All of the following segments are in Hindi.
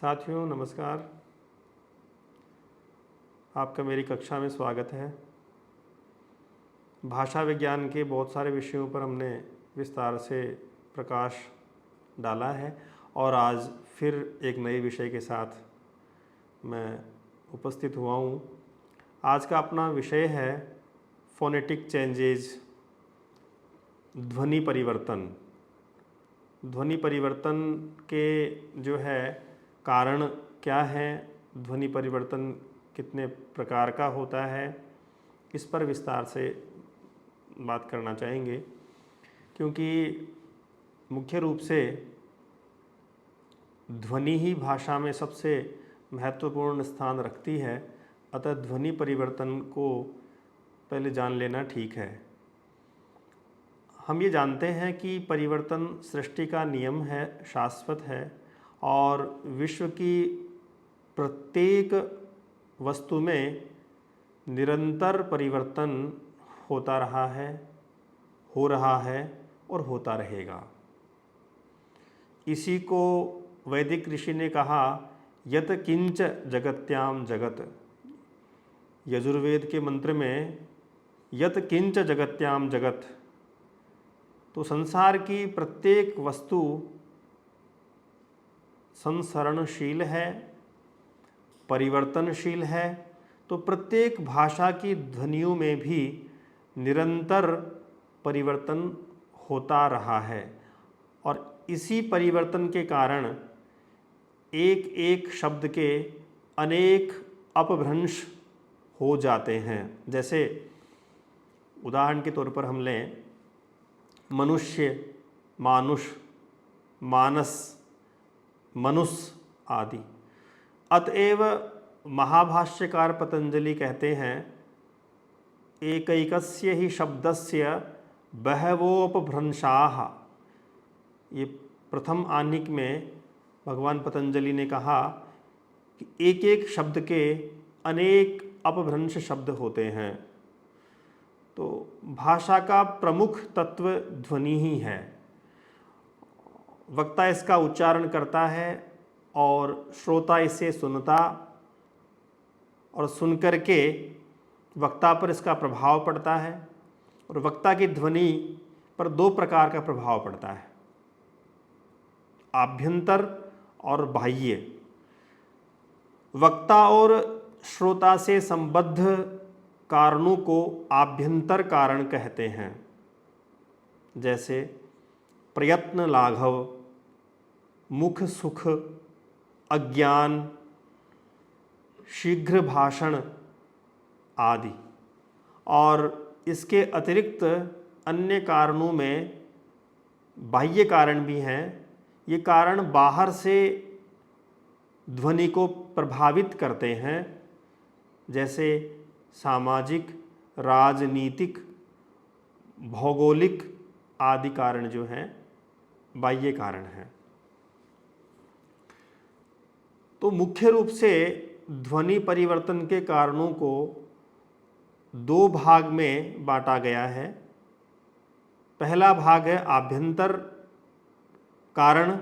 साथियों नमस्कार। आपका मेरी कक्षा में स्वागत है। भाषा विज्ञान के बहुत सारे विषयों पर हमने विस्तार से प्रकाश डाला है और आज फिर एक नए विषय के साथ मैं उपस्थित हुआ हूँ। आज का अपना विषय है फोनेटिक चेंजेज, ध्वनि परिवर्तन। ध्वनि परिवर्तन के जो है कारण क्या है, ध्वनि परिवर्तन कितने प्रकार का होता है, इस पर विस्तार से बात करना चाहेंगे। क्योंकि मुख्य रूप से ध्वनि ही भाषा में सबसे महत्वपूर्ण स्थान रखती है, अतः ध्वनि परिवर्तन को पहले जान लेना ठीक है। हम ये जानते हैं कि परिवर्तन सृष्टि का नियम है, शाश्वत है और विश्व की प्रत्येक वस्तु में निरंतर परिवर्तन होता रहा है, हो रहा है और होता रहेगा। इसी को वैदिक ऋषि ने कहा यत किंच जगत्याम जगत। यजुर्वेद के मंत्र में यत किंच जगत्याम जगत, तो संसार की प्रत्येक वस्तु संसरणशील है, परिवर्तनशील है। तो प्रत्येक भाषा की ध्वनियों में भी निरंतर परिवर्तन होता रहा है और इसी परिवर्तन के कारण एक एक शब्द के अनेक अपभ्रंश हो जाते हैं। जैसे उदाहरण के तौर पर हम लें मनुष्य, मानुष, मानस, मनुष्य आदि। अतएव महाभाष्यकार पतंजलि कहते हैं एकैकस्य ही शब्दस्य बहवोपभ्रंशाः। ये प्रथम आह्निक में भगवान पतंजलि ने कहा कि एक एक शब्द के अनेक अपभ्रंश शब्द होते हैं। तो भाषा का प्रमुख तत्व ध्वनि ही है। वक्ता इसका उच्चारण करता है और श्रोता इसे सुनता और सुनकर के वक्ता पर इसका प्रभाव पड़ता है। और वक्ता की ध्वनि पर दो प्रकार का प्रभाव पड़ता है, आभ्यंतर और बाह्य। वक्ता और श्रोता से संबद्ध कारणों को आभ्यंतर कारण कहते हैं। जैसे प्रयत्न लाघव, मुख सुख, अज्ञान, शीघ्र भाषण आदि। और इसके अतिरिक्त अन्य कारणों में बाह्य कारण भी हैं। ये कारण बाहर से ध्वनि को प्रभावित करते हैं, जैसे सामाजिक, राजनीतिक, भौगोलिक आदि कारण जो हैं बाह्य कारण हैं। तो मुख्य रूप से ध्वनि परिवर्तन के कारणों को दो भाग में बांटा गया है। पहला भाग है आभ्यंतर कारण,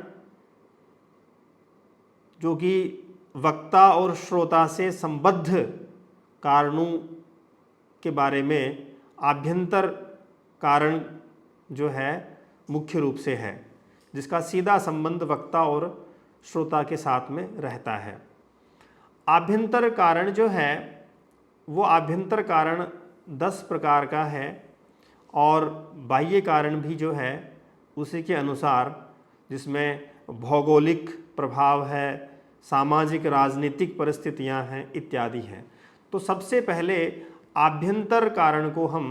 जो कि वक्ता और श्रोता से संबद्ध कारणों के बारे में आभ्यंतर कारण जो है मुख्य रूप से है, जिसका सीधा संबंध वक्ता और श्रोता के साथ में रहता है। आभ्यंतर कारण जो है वो आभ्यंतर कारण 10 प्रकार का है और बाह्य कारण भी जो है उसी के अनुसार, जिसमें भौगोलिक प्रभाव है, सामाजिक राजनीतिक परिस्थितियां हैं इत्यादि हैं। तो सबसे पहले आभ्यंतर कारण को हम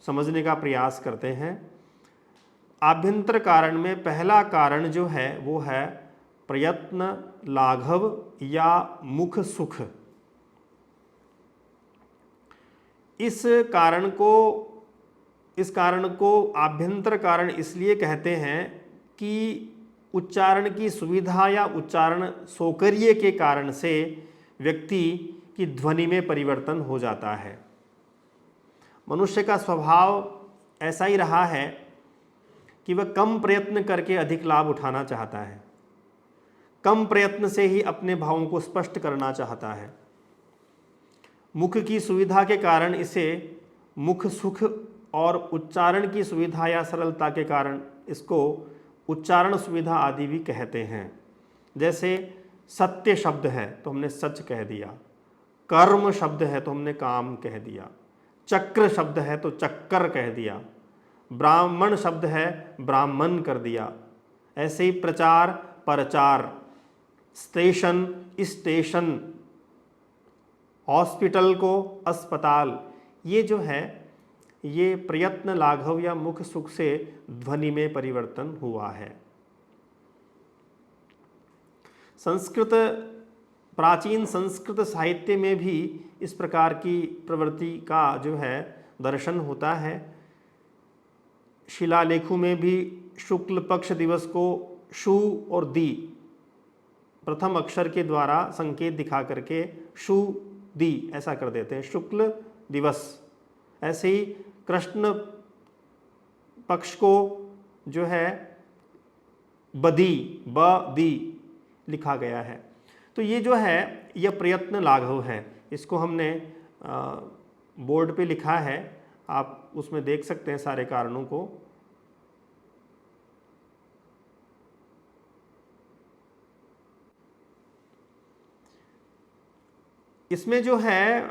समझने का प्रयास करते हैं। आभ्यंतर कारण में पहला कारण जो है वो है प्रयत्न लाघव या मुख सुख। इस कारण को आभ्यंतर कारण इसलिए कहते हैं कि उच्चारण की सुविधा या उच्चारण सौकर्य के कारण से व्यक्ति की ध्वनि में परिवर्तन हो जाता है। मनुष्य का स्वभाव ऐसा ही रहा है कि वह कम प्रयत्न करके अधिक लाभ उठाना चाहता है। कम प्रयत्न से ही अपने भावों को स्पष्ट करना चाहता है। मुख की सुविधा के कारण इसे मुख सुख और उच्चारण की सुविधा या सरलता के कारण इसको उच्चारण सुविधा आदि भी कहते हैं। जैसे सत्य शब्द है तो हमने सच कह दिया, कर्म शब्द है तो हमने काम कह दिया, चक्र शब्द है तो चक्कर कह दिया, ब्राह्मण शब्द है ब्राह्मण कर दिया। ऐसे ही प्रचार प्रचार, स्टेशन स्टेशन, हॉस्पिटल को अस्पताल, ये जो है ये प्रयत्न लाघव या मुख सुख से ध्वनि में परिवर्तन हुआ है। संस्कृत, प्राचीन संस्कृत साहित्य में भी इस प्रकार की प्रवृत्ति का जो है दर्शन होता है। शिलालेखों में भी शुक्ल पक्ष दिवस को शु और दी प्रथम अक्षर के द्वारा संकेत दिखा करके शु दी ऐसा कर देते हैं, शुक्ल दिवस। ऐसे ही कृष्ण पक्ष को जो है बदी ब दी लिखा गया है। तो ये जो है यह प्रयत्न लाघव है। इसको हमने बोर्ड पे लिखा है, आप उसमें देख सकते हैं सारे कारणों को। इसमें जो है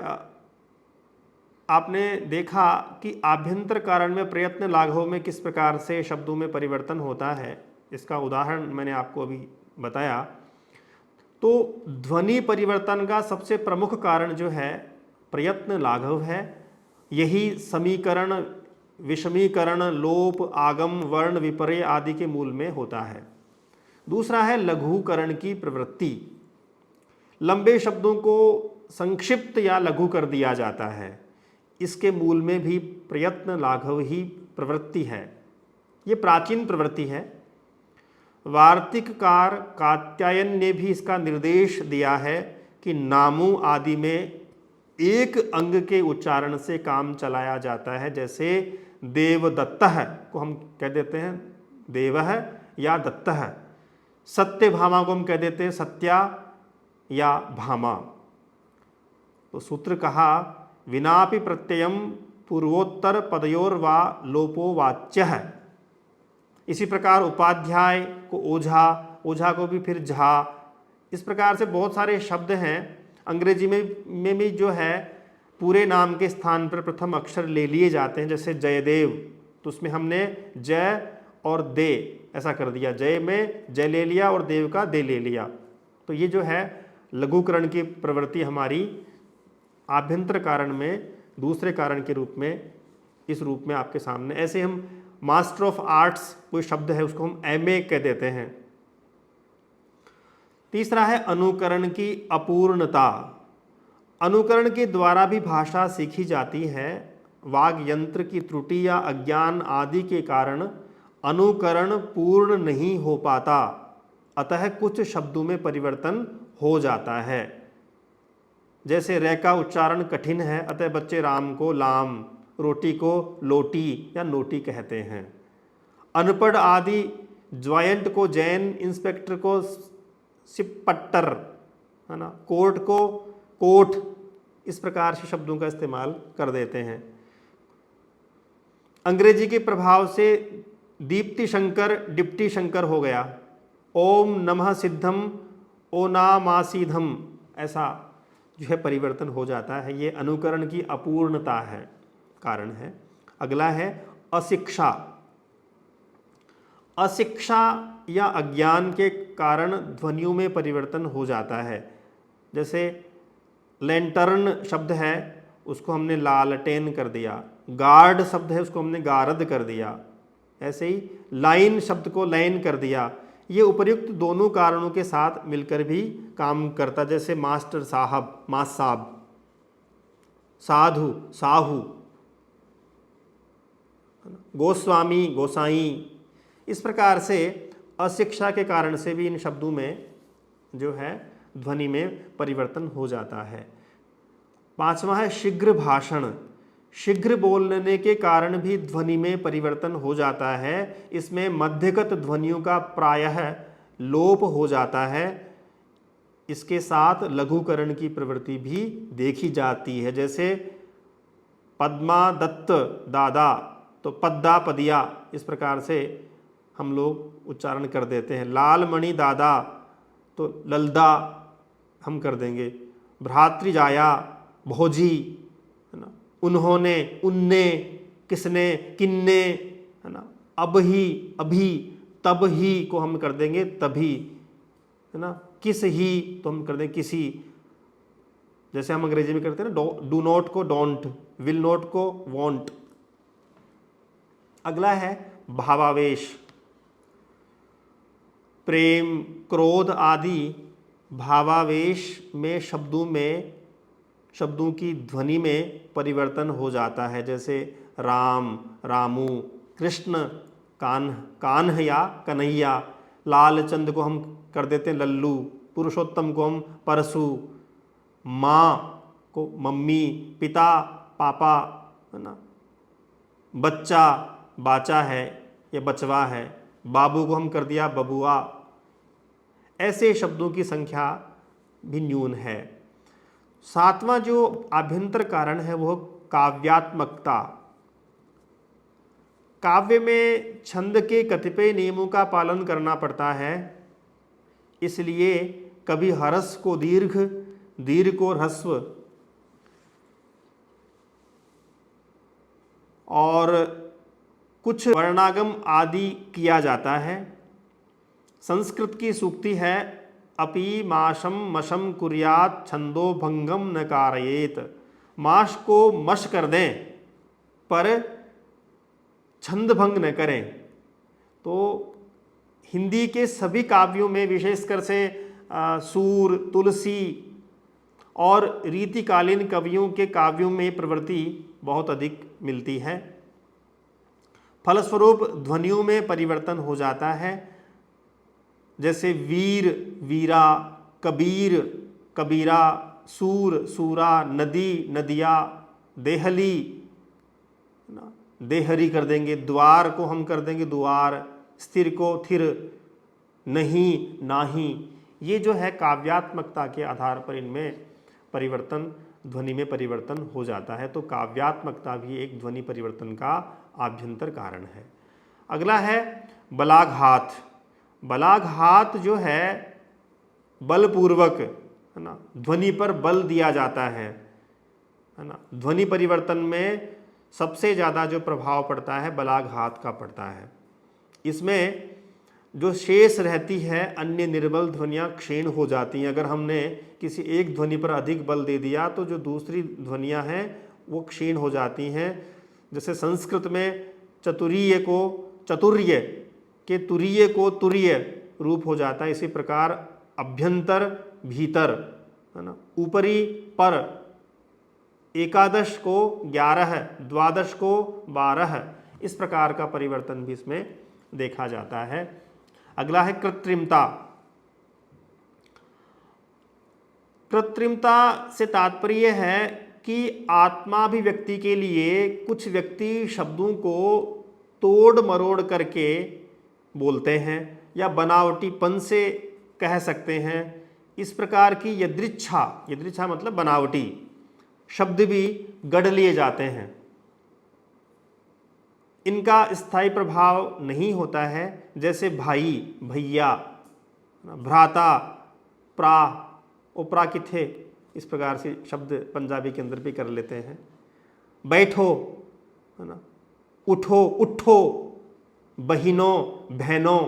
आपने देखा कि आभ्यंतर कारण में प्रयत्न लाघव में किस प्रकार से शब्दों में परिवर्तन होता है, इसका उदाहरण मैंने आपको अभी बताया। तो ध्वनि परिवर्तन का सबसे प्रमुख कारण जो है प्रयत्न लाघव है। यही समीकरण, विषमीकरण, लोप, आगम, वर्ण विपर्य आदि के मूल में होता है। दूसरा है लघुकरण की प्रवृत्ति। लंबे शब्दों को संक्षिप्त या लघु कर दिया जाता है, इसके मूल में भी प्रयत्न लाघव ही प्रवृत्ति है। ये प्राचीन प्रवृत्ति है। वार्तिककार कात्यायन ने भी इसका निर्देश दिया है कि नामों आदि में एक अंग के उच्चारण से काम चलाया जाता है। जैसे देवदत्तः को हम कह देते हैं देवः या दत्तः, सत्यभामा को हम कह देते हैं सत्या या भामा। तो सूत्र कहा विनापि प्रत्ययम पूर्वोत्तर पदयोर वा लोपो वाच्यः। इसी प्रकार उपाध्याय को ओझा, ओझा को भी फिर झा। इस प्रकार से बहुत सारे शब्द हैं। अंग्रेजी में भी जो है पूरे नाम के स्थान पर प्रथम अक्षर ले लिए जाते हैं। जैसे जयदेव, तो उसमें हमने जय और दे ऐसा कर दिया, जय में जय ले लिया और देव का दे ले लिया। तो ये जो है लघुकरण की प्रवृत्ति हमारी आभ्यंतर कारण में दूसरे कारण के रूप में इस रूप में आपके सामने। ऐसे हम मास्टर ऑफ आर्ट्स कोई शब्द है उसको हम एमए कह देते हैं। तीसरा है अनुकरण की अपूर्णता। अनुकरण के द्वारा भी भाषा सीखी जाती है। वाग यंत्र की त्रुटि या अज्ञान आदि के कारण अनुकरण पूर्ण नहीं हो पाता, अतः कुछ शब्दों में परिवर्तन हो जाता है। जैसे रे का उच्चारण कठिन है, अतः बच्चे राम को लाम, रोटी को लोटी या नोटी कहते हैं। अनपढ़ आदि ज्वाइंट को जैन, इंस्पेक्टर को सिपट्टर, है ना, कोर्ट को कोट, इस प्रकार से शब्दों का इस्तेमाल कर देते हैं। अंग्रेजी के प्रभाव से दीप्ति शंकर डिप्टी शंकर हो गया। ओम नमः सिद्धम ओनामासीधम, ऐसा जो है परिवर्तन हो जाता है। ये अनुकरण की अपूर्णता है, कारण है। अगला है अशिक्षा। अशिक्षा या अज्ञान के कारण ध्वनियों में परिवर्तन हो जाता है। जैसे लैंटर्न शब्द है उसको हमने लालटेन कर दिया, गार्ड शब्द है उसको हमने गारद कर दिया। ऐसे ही लाइन शब्द को लाइन कर दिया। ये उपर्युक्त दोनों कारणों के साथ मिलकर भी काम करता। जैसे मास्टर साहब, मास साहब, साधु साहू, गोस्वामी गोसाई। इस प्रकार से अशिक्षा के कारण से भी इन शब्दों में जो है ध्वनि में परिवर्तन हो जाता है। पांचवा है शीघ्र भाषण। शीघ्र बोलने के कारण भी ध्वनि में परिवर्तन हो जाता है। इसमें मध्यगत ध्वनियों का प्रायः लोप हो जाता है। इसके साथ लघुकरण की प्रवृत्ति भी देखी जाती है। जैसे पद्मा दत्त दादा, तो पद्दा पदिया इस प्रकार से हम लोग उच्चारण कर देते हैं। लालमणि दादा, तो ललदा हम कर देंगे। भ्रातृजाया, भोजी, है ना, उन्होंने, उनने, किसने, किन्ने, है ना, अब ही, अभी, तब ही को हम कर देंगे तभी, है ना, किस ही तो हम कर देंगे किसी। जैसे हम अंग्रेजी में करते हैं ना, डू नॉट को डोंट, विल नॉट को वॉन्ट। अगला है भावावेश। प्रेम, क्रोध आदि भावावेश में शब्दों की ध्वनि में परिवर्तन हो जाता है। जैसे राम, रामू, कृष्ण, कान्ह या कन्हैया, लालचंद को हम कर देते हैं लल्लू, पुरुषोत्तम को हम परसु, माँ को मम्मी, पिता पापा, है ना, बच्चा बाचा है या बचवा है, बाबू को हम कर दिया बबुआ। ऐसे शब्दों की संख्या भी न्यून है। सातवां जो आभ्यंतर कारण है वह काव्यात्मकता। काव्य में छंद के कतिपय नियमों का पालन करना पड़ता है, इसलिए कभी हरस को दीर्घ, दीर्घ को ह्रस्व और कुछ वर्णागम आदि किया जाता है। संस्कृत की सूक्ति है, अपि माशम मशम कुर्यात छंदो भंगम न कारयेत। माश को मश कर दें पर छंद भंग न करें। तो हिंदी के सभी काव्यों में विशेषकर से सूर, तुलसी और रीतिकालीन कवियों के काव्यों में प्रवृत्ति बहुत अधिक मिलती है। फलस्वरूप ध्वनियों में परिवर्तन हो जाता है। जैसे वीर, वीरा, कबीर, कबीरा, सूर, सूरा, नदी, नदिया, देहली, देहरी कर देंगे। द्वार को हम कर देंगे द्वार, स्थिर को थिर, नहीं, नाही। ये जो है काव्यात्मकता के आधार पर इनमें परिवर्तन, ध्वनि में परिवर्तन हो जाता है। तो काव्यात्मकता भी एक ध्वनि परिवर्तन का आभ्यंतर कारण है। अगला है बलाघात। बलाघात जो है बलपूर्वक, है ना, ध्वनि पर बल दिया जाता है ना। ध्वनि परिवर्तन में सबसे ज़्यादा जो प्रभाव पड़ता है बलाघात का पड़ता है। इसमें जो शेष रहती है अन्य निर्बल ध्वनियाँ क्षीण हो जाती हैं। अगर हमने किसी एक ध्वनि पर अधिक बल दे दिया तो जो दूसरी ध्वनियाँ हैं वो क्षीण हो जाती हैं। जैसे संस्कृत में चतुरीय को चतुर्य के तुरीय को तुरीय रूप हो जाता है। इसी प्रकार अभ्यंतर भीतर, है ना, ऊपरी पर, एकादश को 11, द्वादश को 12, इस प्रकार का परिवर्तन भी इसमें देखा जाता है। अगला है कृत्रिमता। कृत्रिमता से तात्पर्य है कि आत्माभिव्यक्ति के लिए कुछ व्यक्ति शब्दों को तोड़ मरोड़ करके बोलते हैं या बनावटीपन से कह सकते हैं। इस प्रकार की यदृच्छा मतलब बनावटी शब्द भी गढ़ लिए जाते हैं। इनका स्थायी प्रभाव नहीं होता है। जैसे भाई, भैया, भ्राता, प्रा, उपरा किथे, इस प्रकार से शब्द पंजाबी के अंदर भी कर लेते हैं। बैठो, है ना, उठो, उठो, बहिनों, बहनों,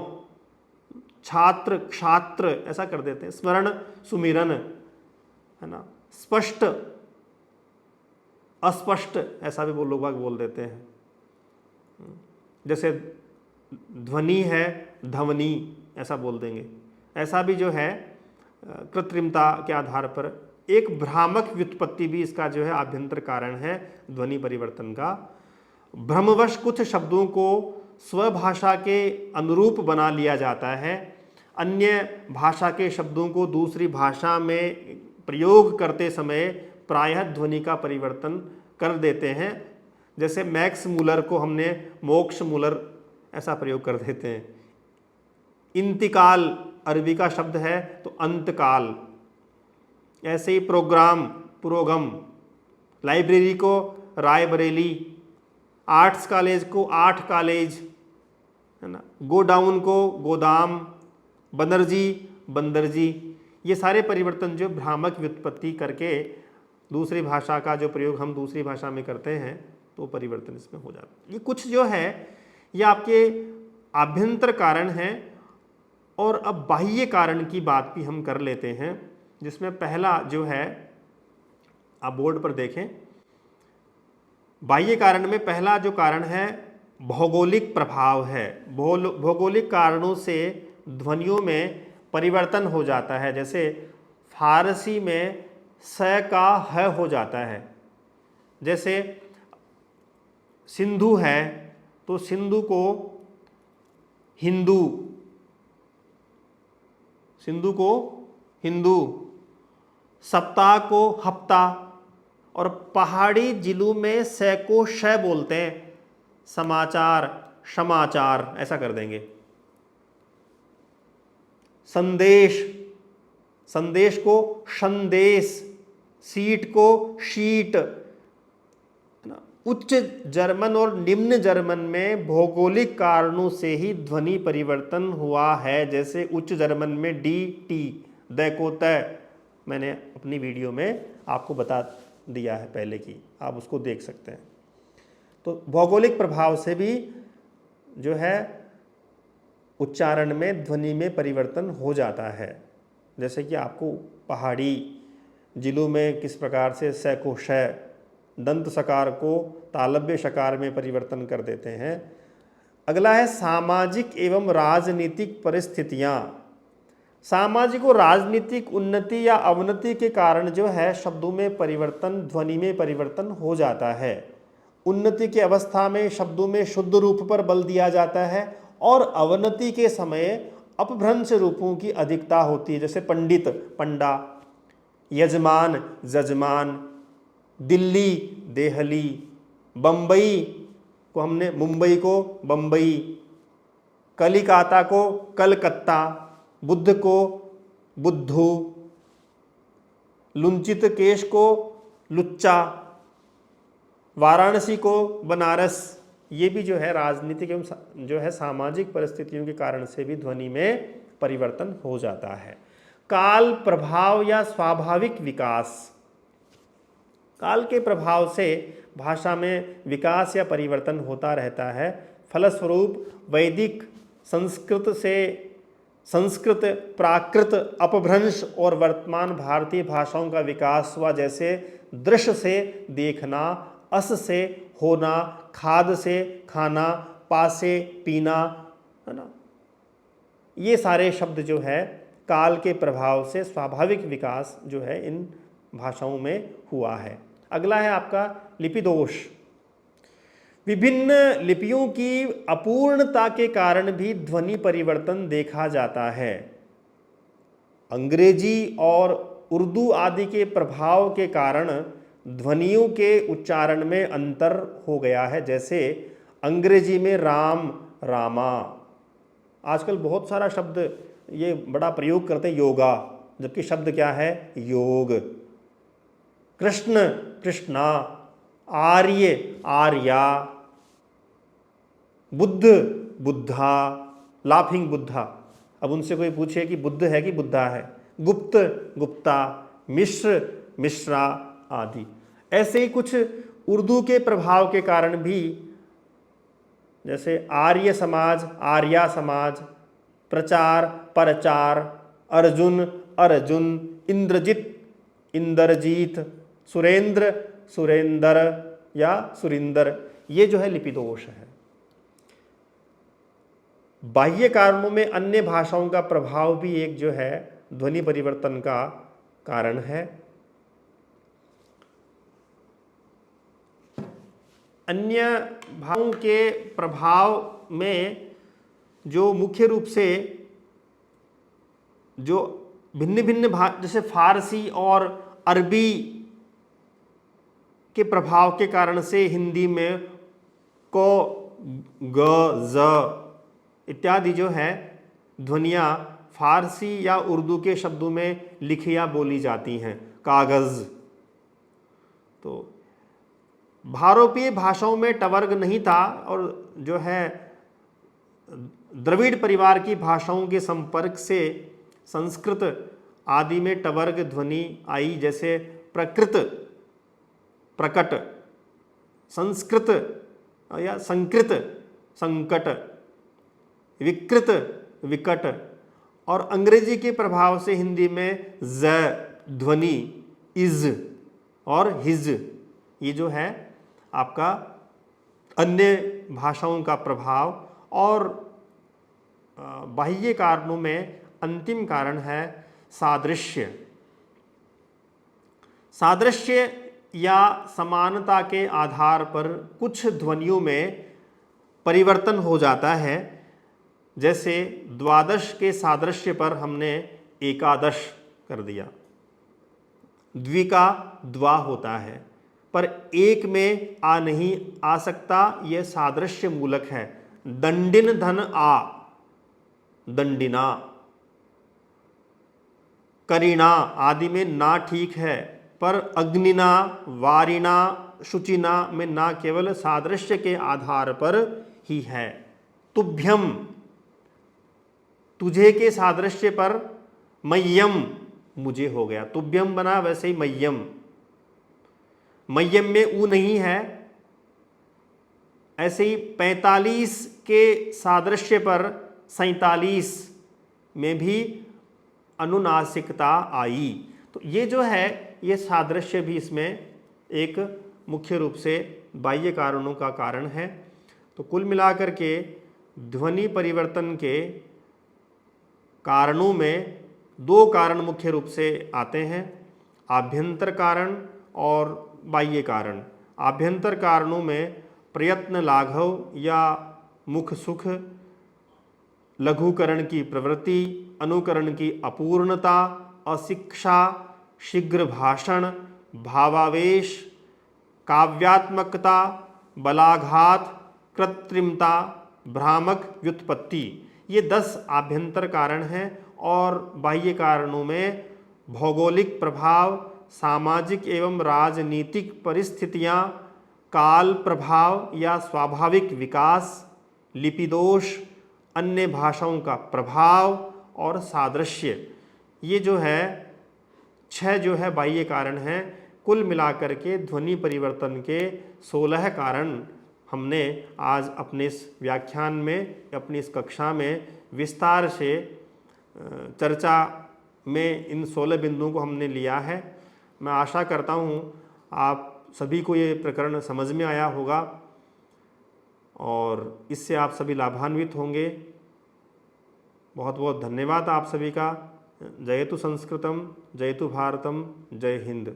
छात्र, क्षात्र, ऐसा कर देते हैं। स्मरण, सुमिरन, है ना, स्पष्ट, अस्पष्ट, ऐसा भी वो लोग बोल देते हैं। जैसे ध्वनि है ध्वनि, ऐसा बोल देंगे। ऐसा भी जो है कृत्रिमता के आधार पर एक भ्रामक व्युत्पत्ति भी इसका जो है आभ्यंतर कारण है ध्वनि परिवर्तन का। भ्रमवश कुछ शब्दों को स्वभाषा के अनुरूप बना लिया जाता है। अन्य भाषा के शब्दों को दूसरी भाषा में प्रयोग करते समय प्रायः ध्वनि का परिवर्तन कर देते हैं। जैसे मैक्स मूलर को हमने मोक्ष मूलर ऐसा प्रयोग कर देते हैं। इंतकाल अरबी का शब्द है तो अंतकाल। ऐसे ही प्रोग्राम, पुरोगम, लाइब्रेरी को रायबरेली, आर्ट्स कॉलेज को आर्ट कॉलेज, है ना, गोडाउन को गोदाम, बनर्जी बंदरजी। ये सारे परिवर्तन जो भ्रामक व्युत्पत्ति करके दूसरी भाषा का जो प्रयोग हम दूसरी भाषा में करते हैं तो परिवर्तन इसमें हो जाता है। ये कुछ जो है ये आपके आभ्यंतर कारण हैं। और अब बाह्य कारण की बात भी हम कर लेते हैं, जिसमें पहला जो है आप बोर्ड पर देखें, बाह्य कारण में पहला जो कारण है भौगोलिक प्रभाव है। भौगोलिक कारणों से ध्वनियों में परिवर्तन हो जाता है। जैसे फारसी में स का ह हो जाता है। जैसे सिंधु है तो सिंधु को हिंदू, सिंधु को हिंदू, सप्ताह को हफ्ता, और पहाड़ी जिलों में स को श बोलते हैं, समाचार समाचार ऐसा कर देंगे। संदेश, संदेश को संदेश, सीट को शीट। उच्च जर्मन और निम्न जर्मन में भौगोलिक कारणों से ही ध्वनि परिवर्तन हुआ है। जैसे उच्च जर्मन में डी टी, द को त, मैंने अपनी वीडियो में आपको बता दिया है पहले की, आप उसको देख सकते हैं। तो भौगोलिक प्रभाव से भी जो है उच्चारण में ध्वनि में परिवर्तन हो जाता है। जैसे कि आपको पहाड़ी जिलों में किस प्रकार से स को श, दंत सकार को तालव्य शकार में परिवर्तन कर देते हैं। अगला है सामाजिक एवं राजनीतिक परिस्थितियां। सामाजिक और राजनीतिक उन्नति या अवनति के कारण जो है शब्दों में परिवर्तन, ध्वनि में परिवर्तन हो जाता है। उन्नति की अवस्था में शब्दों में शुद्ध रूप पर बल दिया जाता है और अवनति के समय अपभ्रंश रूपों की अधिकता होती है। जैसे पंडित पंडा, यजमान जजमान, दिल्ली देहली, बम्बई को हमने मुंबई को बम्बई, कलिकाता को कलकत्ता, बुद्ध को बुद्धू, लुंचित केश को लुच्चा, वाराणसी को बनारस। ये भी जो है राजनीतिक एवं जो है सामाजिक परिस्थितियों के कारण से भी ध्वनि में परिवर्तन हो जाता है। काल प्रभाव या स्वाभाविक विकास, काल के प्रभाव से भाषा में विकास या परिवर्तन होता रहता है। फलस्वरूप वैदिक संस्कृत से संस्कृत, प्राकृत, अपभ्रंश और वर्तमान भारतीय भाषाओं का विकास हुआ। जैसे दृश्य से देखना, अस से होना, खाद से खाना, पा से पीना, है ना। ये सारे शब्द जो है काल के प्रभाव से स्वाभाविक विकास जो है इन भाषाओं में हुआ है। अगला है आपका लिपि दोष। विभिन्न लिपियों की अपूर्णता के कारण भी ध्वनि परिवर्तन देखा जाता है। अंग्रेजी और उर्दू आदि के प्रभाव के कारण ध्वनियों के उच्चारण में अंतर हो गया है। जैसे अंग्रेजी में राम रामा, आजकल बहुत सारा शब्द ये बड़ा प्रयोग करते हैं योगा, जबकि शब्द क्या है योग। कृष्ण कृष्णा, आर्य आर्या, बुद्ध बुद्धा, लाफिंग बुद्धा। अब उनसे कोई पूछे कि बुद्ध है कि बुद्धा है, गुप्त गुप्ता, मिश्र मिश्रा आदि। ऐसे ही कुछ उर्दू के प्रभाव के कारण भी, जैसे आर्य समाज आर्या समाज, प्रचार परचार, अर्जुन अर्जुन, इंद्रजित इंद्रजीत, सुरेंद्र सुरेंदर या सुरिंदर, ये जो है लिपि दोष है। बाह्य कारणों में अन्य भाषाओं का प्रभाव भी एक जो है ध्वनि परिवर्तन का कारण है। अन्य भाषाओं के प्रभाव में जो मुख्य रूप से जो भिन्न भिन्न जैसे फारसी और अरबी के प्रभाव के कारण से हिंदी में को, ग, ज इत्यादि जो है ध्वनियाँ फारसी या उर्दू के शब्दों में लिखी या बोली जाती हैं। कागज़। तो भारोपीय भाषाओं में टवर्ग नहीं था और जो है द्रविड़ परिवार की भाषाओं के संपर्क से संस्कृत आदि में टवर्ग ध्वनि आई, जैसे प्रकृत, प्रकट, संस्कृत या संकृत, संकट, विकृत, विकट, और अंग्रेजी के प्रभाव से हिंदी में ज ध्वनि, इज और हिज, ये जो है आपका अन्य भाषाओं का प्रभाव। और बाह्य कारणों में अंतिम कारण है सादृश्य। सादृश्य या समानता के आधार पर कुछ ध्वनियों में परिवर्तन हो जाता है। जैसे द्वादश के सादृश्य पर हमने एकादश कर दिया, द्वि का द्वा होता है, पर एक में आ नहीं आ सकता, यह सादृश्य मूलक है। दंडिन धन आ, दंडिना। करीना आदि में ना ठीक है, पर अग्निना, वारिना, शुचिना में ना केवल सादृश्य के आधार पर ही है। तुभ्यम, तुझे के सादृश्य पर मय्यम, मुझे हो गया, तुभ्यम बना, वैसे ही मय्यम। मय्यम में ऊ नहीं है। ऐसे ही 45 के सादृश्य पर 47 में भी अनुनासिकता आई। तो ये जो है, ये सादृश्य भी इसमें एक मुख्य रूप से बाह्य कारणों का कारण है। तो कुल मिलाकर के ध्वनि परिवर्तन के कारणों में दो कारण मुख्य रूप से आते हैं, आभ्यंतर कारण और बाह्य कारण। आभ्यंतर कारणों में प्रयत्न लाघव या मुख सुख, लघुकरण की प्रवृत्ति, अनुकरण की अपूर्णता, अशिक्षा, शीघ्र भाषण, भावावेश, काव्यात्मकता, बलाघात, कृत्रिमता, भ्रामक व्युत्पत्ति, ये 10 आभ्यंतर कारण हैं। और बाह्य कारणों में भौगोलिक प्रभाव, सामाजिक एवं राजनीतिक परिस्थितियां, काल प्रभाव या स्वाभाविक विकास, लिपि दोष, अन्य भाषाओं का प्रभाव और सादृश्य, ये जो है 6 जो है बाह्य कारण हैं। कुल मिलाकर के ध्वनि परिवर्तन के 16 कारण हमने आज अपने इस व्याख्यान में, अपनी इस कक्षा में विस्तार से चर्चा में इन 16 बिंदुओं को हमने लिया है। मैं आशा करता हूँ आप सभी को ये प्रकरण समझ में आया होगा और इससे आप सभी लाभान्वित होंगे। बहुत बहुत धन्यवाद आप सभी का। जयतु संस्कृतम, जयतु भारतम, जय हिंद।